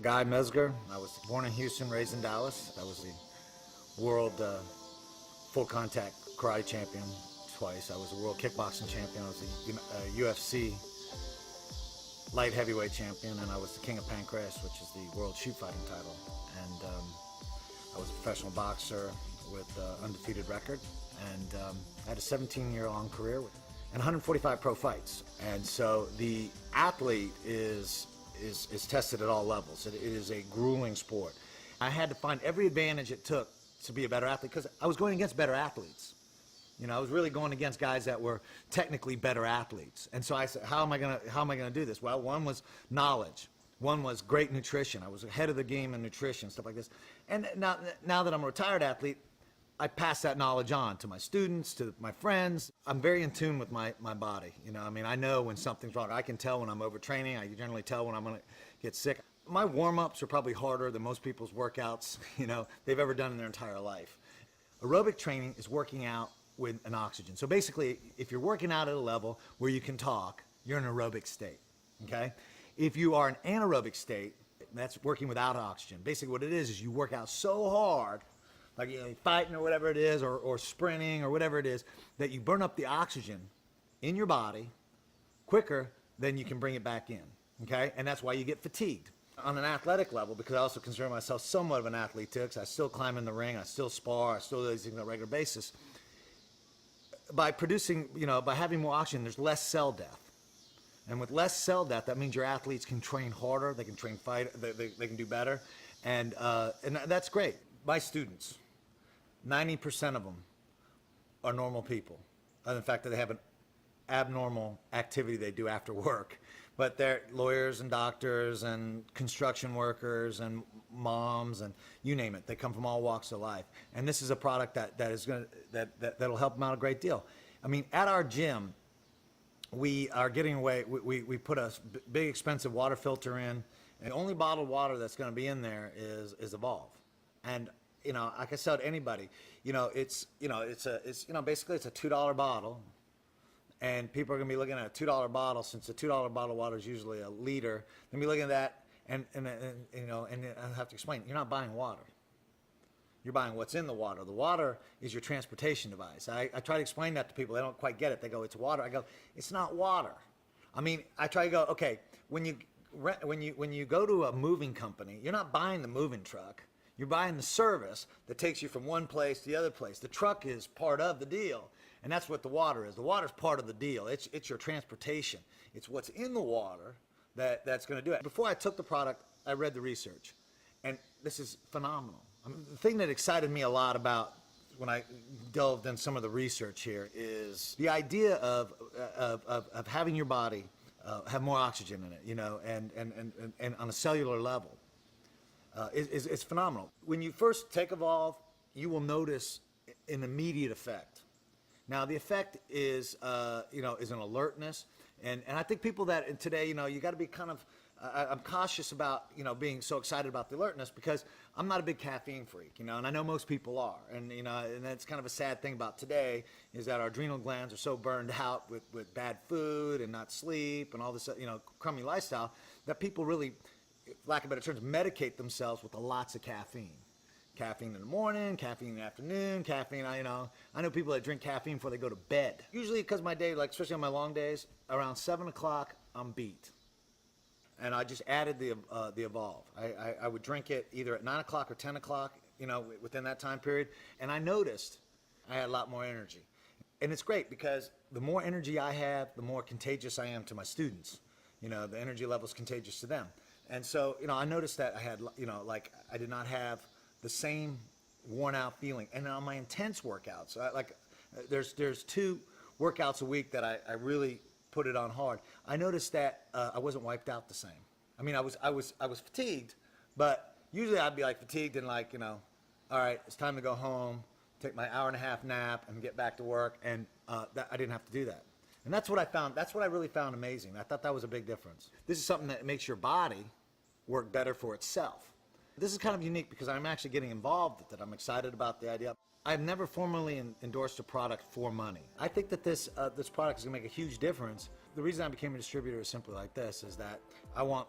Guy Mezger. I was born in Houston, raised in Dallas. I was the world full contact karate champion twice. I was a world kickboxing champion. I was a UFC light heavyweight champion, and I was the king of pancreas, which is the world shoot fighting title. And I was a professional boxer with undefeated record, and I had a 17-year-long career and 145 pro fights. And so the athlete is tested at all levels. It is a grueling sport. I had to find every advantage it took to be a better athlete because I was going against better athletes. You know, I was really going against guys that were technically better athletes. And so I said, how am I gonna do this? Well, one was knowledge. One was great nutrition. I was ahead of the game in nutrition, stuff like this. And now that I'm a retired athlete, I pass that knowledge on to my students, to my friends. I'm very in tune with my body. You know, I mean, I know when something's wrong. I can tell when I'm overtraining. I generally tell when I'm gonna get sick. My warm-ups are probably harder than most people's workouts, you know, they've ever done in their entire life. Aerobic training is working out with an oxygen. So basically, if you're working out at a level where you can talk, you're in an aerobic state, okay? If you are in anaerobic state, that's working without oxygen. Basically what it is you work out so hard, like you're fighting or whatever it is, or sprinting or whatever it is, that you burn up the oxygen in your body quicker than you can bring it back in, okay? And that's why you get fatigued. On an athletic level, because I also consider myself somewhat of an athlete too, because I still climb in the ring, I still spar, I still do these things on a regular basis. By producing, you know, by having more oxygen, there's less cell death. And with less cell death, that means your athletes can train harder, they can train fight, they can do better. And that's great. My students, 90% of them are normal people. Other than the fact that they have an abnormal activity they do after work. But they're lawyers and doctors and construction workers and moms and you name it. They come from all walks of life. And this is a product that'll help them out a great deal. I mean, at our gym, we are getting away. We put a big expensive water filter in, and the only bottled water that's going to be in there is Evolve. And you know, like I said to anybody, you know, it's basically it's a $2 bottle. And people are going to be looking at a $2 bottle, since a $2 bottle of water is usually a liter. They're going to be looking at that, and you know, and I have to explain, you're not buying water. You're buying what's in the water. The water is your transportation device. I try to explain that to people. They don't quite get it. They go, it's water. I go, it's not water. I mean, I try to go, okay, when you go to a moving company, you're not buying the moving truck. You're buying the service that takes you from one place to the other place. The truck is part of the deal. And that's what the water is. The water's part of the deal. It's your transportation. It's what's in the water that's going to do it. Before I took the product, I read the research. And this is phenomenal. I mean, the thing that excited me a lot about when I delved in some of the research here is the idea of having your body have more oxygen in it, you know, and on a cellular level is phenomenal. When you first take Evolve, you will notice an immediate effect. Now the effect is, you know, is an alertness, and I think people that today, you know, you got to be kind of, I'm cautious about, you know, being so excited about the alertness because I'm not a big caffeine freak, you know, and I know most people are, and you know, and that's kind of a sad thing about today is that our adrenal glands are so burned out with bad food and not sleep and all this, you know, crummy lifestyle that people really, lack of better terms, medicate themselves with lots of caffeine. Caffeine in the morning, caffeine in the afternoon, caffeine, you know. I know people that drink caffeine before they go to bed. Usually because my day, like especially on my long days, around 7 o'clock, I'm beat. And I just added the Evolve. I would drink it either at 9 o'clock or 10 o'clock, you know, within that time period. And I noticed I had a lot more energy. And it's great because the more energy I have, the more contagious I am to my students. You know, the energy level is contagious to them. And so, you know, I noticed that I had, you know, like I did not have the same worn out feeling. And on my intense workouts, there's 2 workouts a week that I really put it on hard. I noticed that I wasn't wiped out the same. I mean, I was fatigued, but usually I'd be like fatigued and like, you know, all right, it's time to go home, take my hour-and-a-half nap and get back to work. And I didn't have to do that. And that's what I found. That's what I really found amazing. I thought that was a big difference. This is something that makes your body work better for itself. This is kind of unique because I'm actually getting involved with it. I'm excited about the idea. I've never formally endorsed a product for money. I think that this product is going to make a huge difference. The reason I became a distributor is simply like this, is that I want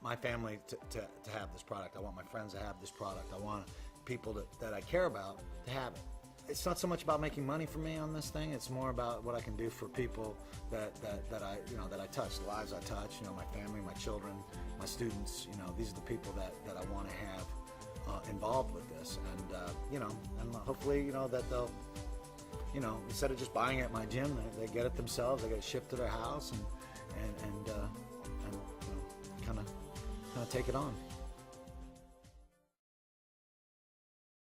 my family to have this product. I want my friends to have this product. I want people that I care about to have it. It's not so much about making money for me on this thing. It's more about what I can do for people that I touch, the lives I touch. My family, my children, my students. These are the people that I want to have involved with this, and hopefully that they'll, instead of just buying it at my gym, they get it themselves. They get it shipped to their house and kind of take it on.